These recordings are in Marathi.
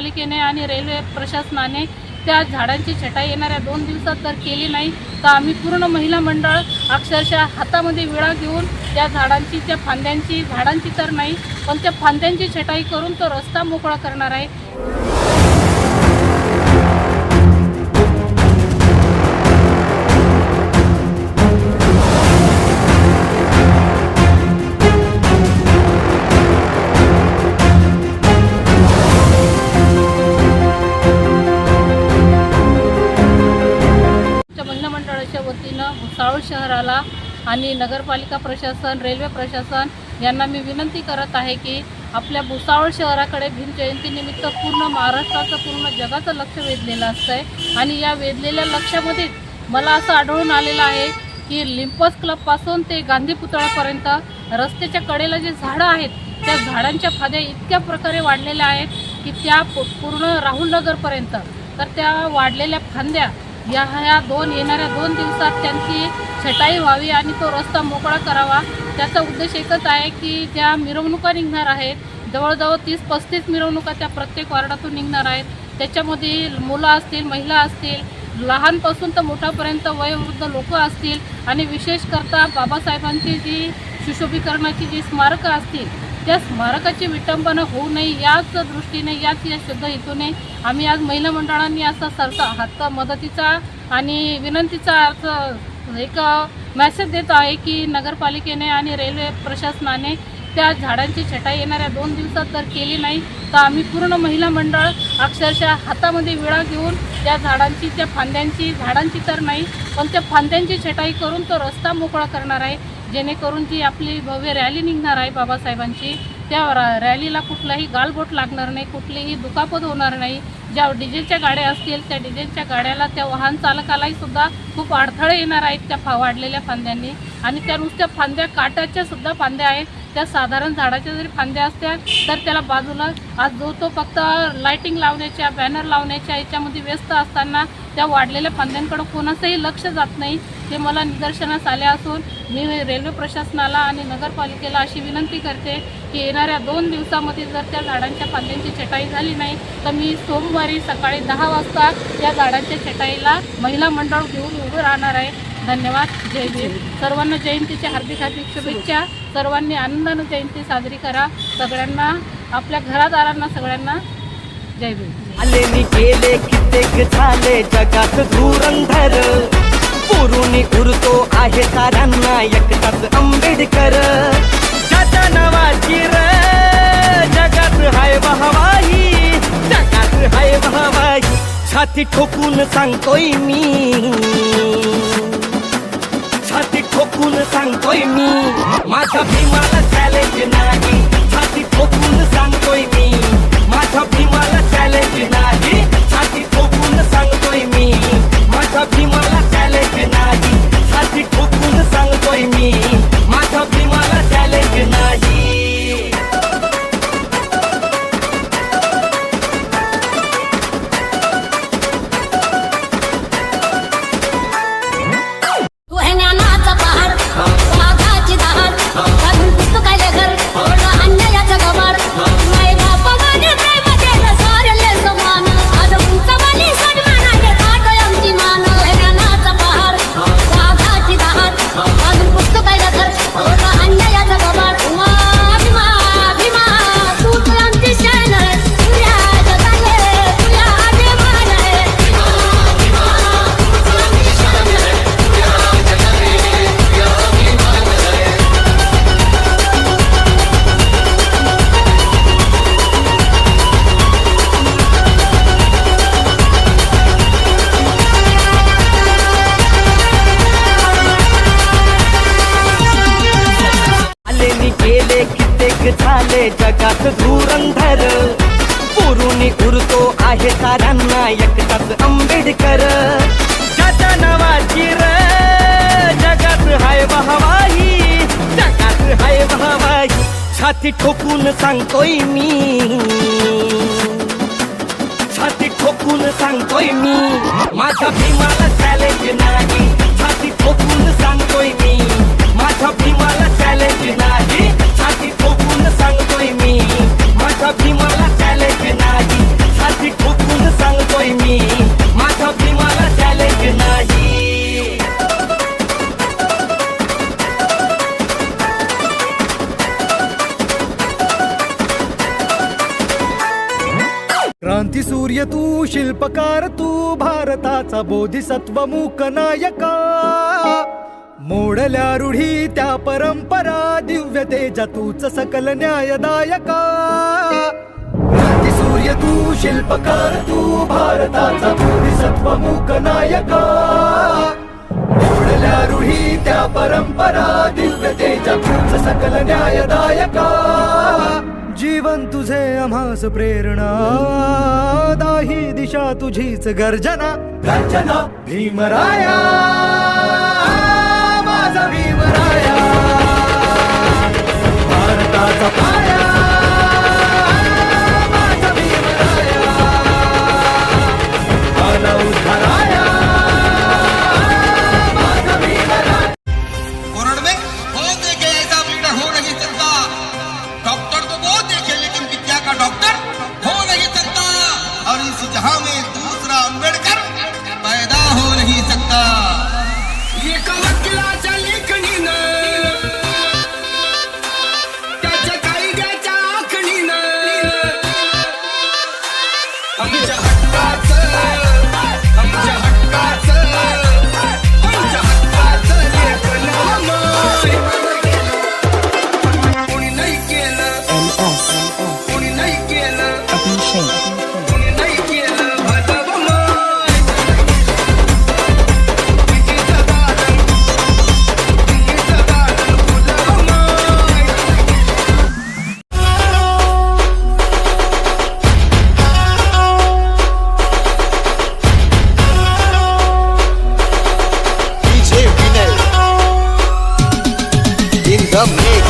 नगरपालिकेने आणि रेल्वे प्रशासनाने त्या झाडांची छटाई येणाऱ्या 2 दिवसात जर केली नाही तर आम्ही पूर्ण महिला मंडळ अक्षरशः हातामध्ये विळा घेऊन त्या झाडांची, त्या फांद्यांची, झाडांची तर नाही पण त्या फांद्यांची छटाई करून तो रस्ता मोकळा करणार आहे। महिला मंडळाच्या वतीनं भुसावळ शहराला आणि नगरपालिका प्रशासन, रेल्वे प्रशासन यांना मी विनंती करत आहे की आपल्या भुसावळ शहराकडे भीम जयंतीनिमित्त पूर्ण महाराष्ट्राचं, पूर्ण जगाचं लक्ष वेधलेलं असतं आणि या वेधलेल्या लक्षामध्ये मला असं आढळून आलेलं आहे की लिंपस क्लबपासून ते गांधी पुतळ्यापर्यंत रस्त्याच्या कडेला जे झाडं आहेत त्या झाडांच्या फांद्या इतक्या प्रकारे वाढलेल्या आहेत की त्या पूर्ण राहुल नगरपर्यंत, तर त्या वाढलेल्या फांद्या ह्या येणाऱ्या 2 दिवसात त्यांची छटाई व्हावी आणि तो रस्ता मोकळा करावा। त्याचा उद्देश एकच आहे की ज्या मिरवणुका निघणार आहेत, जवळजवळ 30-35 मिरवणुका त्या प्रत्येक वार्डातून निघणार आहेत, त्याच्यामध्ये मुलं असतील, महिला असतील, लहानपासून तर मोठ्यापर्यंत वयोवृद्ध लोक असतील आणि विशेष करता बाबासाहेबांची जी सुशोभीकरणाची जी स्मारकं असतील त्या स्मारकाची विटंबना होऊ नये याच दृष्टीने, याच या शुद्ध हेतूने आम्ही आज महिला मंडळांनी असा सरसा हात मदतीचा आणि विनंतीचा अर्थ एक मेसेज देत आहे की नगरपालिकेने आणि रेल्वे प्रशासनाने त्या झाडांची छटाई येणाऱ्या 2 दिवसात जर केली नाही तर आम्ही पूर्ण महिला मंडळ अक्षरशः हातामध्ये विळा घेऊन त्या झाडांची, त्या फांद्यांची, झाडांची तर नाही पण त्या फांद्यांची छटाई करून तो रस्ता मोकळा करणार आहे, जेणेकरून जी आपली भव्य रॅली निघणार आहे बाबासाहेबांची त्या रॅलीला कुठलाही गालबोट लागणार नाही, कुठलीही दुखापत होणार नाही। ज्या डिझेलच्या गाड्या असतील त्या डिझेलच्या गाड्याला, त्या वाहन चालकालाही सुद्धा खूप अडथळे येणार आहेत त्या वाढलेल्या फांद्यांनी आणि त्या नुसत्या फांद्या, काटाच्या सुद्धा फांद्या आहेत, त्या साधारण झाडाच्या जरी फांद्या असत्या तर त्याला बाजूला आज तो फक्त लाइटिंग लावण्याच्या, बॅनर लावण्याच्या याच्यामध्ये व्यस्त असताना त्या वाढलेल्या फांद्यांकडे कोणाचंही लक्ष जात नाही। ते मला निदर्शनास आले असून मी रेल्वे प्रशासनाला आणि नगरपालिकेला अशी विनंती करते की येणाऱ्या 2 दिवसामध्ये जर त्या झाडांच्या फांद्यांची छटाई झाली नाही तर मी सोमवारी सकाळी 10 वाजता त्या झाडांच्या छटाईला महिला मंडळ घेऊन उभे राहणार आहे। धन्यवाद। जय भीम। सर्वांना जयंतीच्या हार्दिक शुभेच्छा। सर्वांनी आनंदाने जयंती साजरी करा। सगळ्यांना, आपल्या घरादारांना सगळ्यांना जय भीम। आले मी गेले कित्येक झाले जगात धुरंधर, पुरुणी उरतो आहे साऱ्यांना एकटाच आंबेडकर। ज्याच्या नावाची र जगात हाय वाहवाही, जगात हाय वाहवाही, छाती ठोकून सांगतोय मी, छाती ठोकून सांगतोय मी, माझ्या भीमाला चॅलेंज नाही, छाती ठोकून सांगतोय मी, माझ्या भीमाला चॅलेंज नाही, छाती ठोकून सांगतोय मी, माझ्या भीमाला चॅलेंज नाही, छाती ठोकून सांगतोय मी, माझ्या भीमाला चॅलेंज नाही। झाले जगात धुरंधर, पुरुणी उरतो आहे साऱ्यांना एकटाच आंबेडकर। ज्याच्या नावाची र जगात हाय वाहवाही, जगात हाय वाहवाही, छाती ठोकून सांगतोय मी, छाती ठोकून सांगतोय मी, माझ्या भीमाला चॅलेंज नाही, छाती ठोकून सांगतोय मी, माझ्या भीमाला चॅलेंज नाही, छाती ठोकून सांगतोय मी, माझ्या भीमाला चॅलेंज नाही, छाती क्रांती सूर्य तू, शिल्पकार तू, भारताचा बोधिसत्व मूक नायका. मोडल्या रूढी त्या परंपरा, दिव्य तेजा तूच सकल न्यायदायका. क्रांती सूर्य तू, शिल्पकार तू, भारताचा बोधिसत्व मूक नायका. मोडल्या रूढी त्या परंपरा, दिव्य तेजा तूच सकल न्यायदायका. जीवन तुझे आम्हास प्रेरणा, दाही दिशा तुझीच गर्जना. गर्जना भीमराया, माझा भीमराया, भारताचा पाया, माझा भीमराया, आला उद्धाराया, माझा भीमराया. कोरड में बहुत देखे ऐसा बेटा हो नहीं सकता. डॉक्टर तो बहुत देखे लेकिन विद्या का डॉक्टर हो नहीं सकता. और इस जहां में दूसरा अंबेडकर पैदा हो नहीं सकता. ये वकिलाच्या लेखणीनं, त्याच्या कायद्याच्या आखणीनं, आमच्या हक्काचं, आमच्या हक्काचं, आमच्या हक्काचं लेखन अमर. कोणी नाही केलं, कोणी नाही केलं, कोणी नाही केलं भजबमय. विजेचं दालन, विजेचं दालन फुलबमय. DJ Vinay in the mix.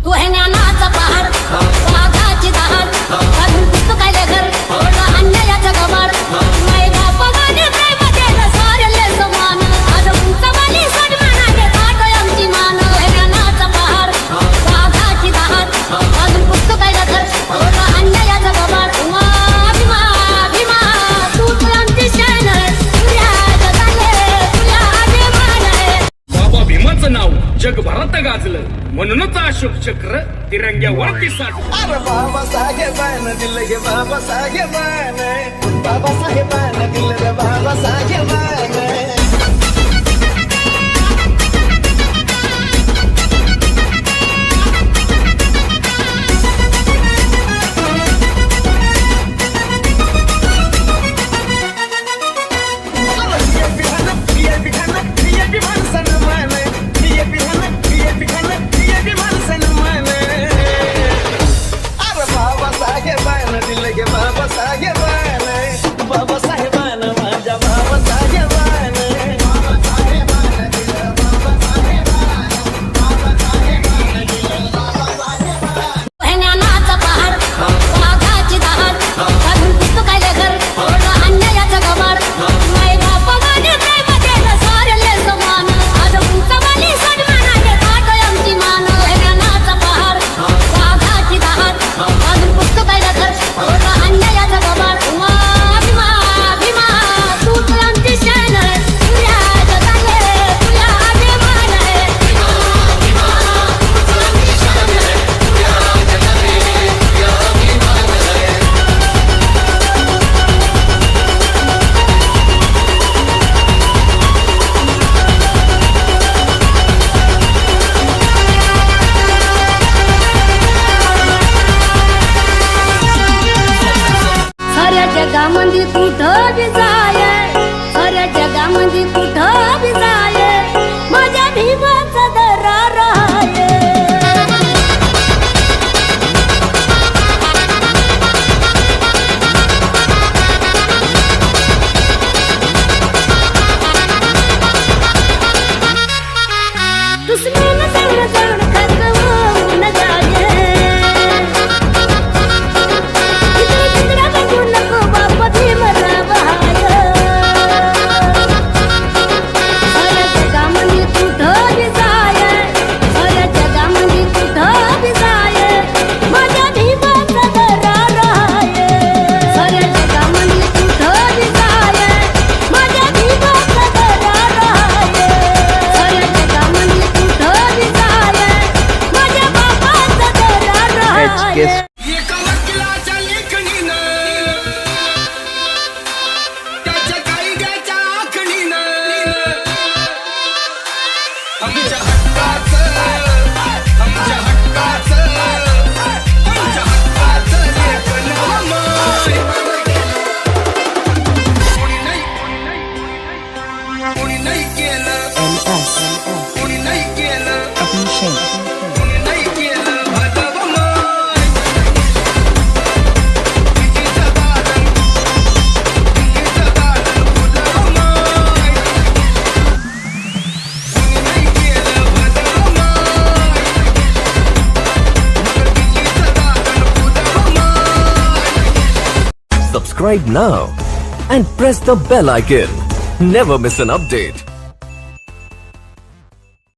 तू है ज्ञानाचा पहाड, वाघाची दहाड, अजून पुस्तकाले घर, ओढा अन्यायाचा गबाड. माय बापाने प्रेम केलं सारेले समान, आज तुमचा वाली सन्मानाने ताट आमची मान. हे ज्ञानाचा पहाड, वाघाची दहाड, अजून पुस्तकाले घर, ओढा अन्यायाचा गबाड. भीमा भीमा तूच आमची शान आहे, तुझ्या जगाले तुझ्या अभिमान आहे. बाबा भीमाचं नाव जगभरात गाजलं, म्हणूनच अशोक चक्र तिरंग्यावरती साठलं. अरे बाबासाहेबानं दिलं गे बाबासाहेबानं, बाबासाहेबानं दिलं रे बाबासाहेबानं. बाबासाहेबानं माझ्या बाबासाहेबानं. हे ज्ञानाचा पहाड, वाघाची दहाड, अजून पुस्तकाले घर, ओढा अन्यायाचा गबाड. माय बापाने प्रेम केलं सारेले समान, आज तुमचा वाली सन्मानाने ताट आमची मान. हे ज्ञानाचा पहाड, वाघाची दहाड, अजून पुस्तकाले घर, ओढा अन्यायाचा गबाड. भीमा भीमा तूच आमची शान आहे, तुझ्या जगाले तुझ्या अभिमान आहे. साऱ्या जगामध्ये कुठं बी जाय, साऱ्या जगामध्ये कुठं बी जाय, माझ्या भीमाचा दरार आहे. दुश्मन संग जण खतवून जाय, इकडे तिकडे बघू नको बाप भीमराव हाय. कोणी नाही केलं कोणी नाही केलं कोणी नाही केलं भाजप माय दिल्लीचं दालन दिल्लीचं दालन फुलं माय कोणी नाही केलं भाजप माय दिल्लीचं दालन फुलं माय Subscribe now and press the bell icon. Never miss an update.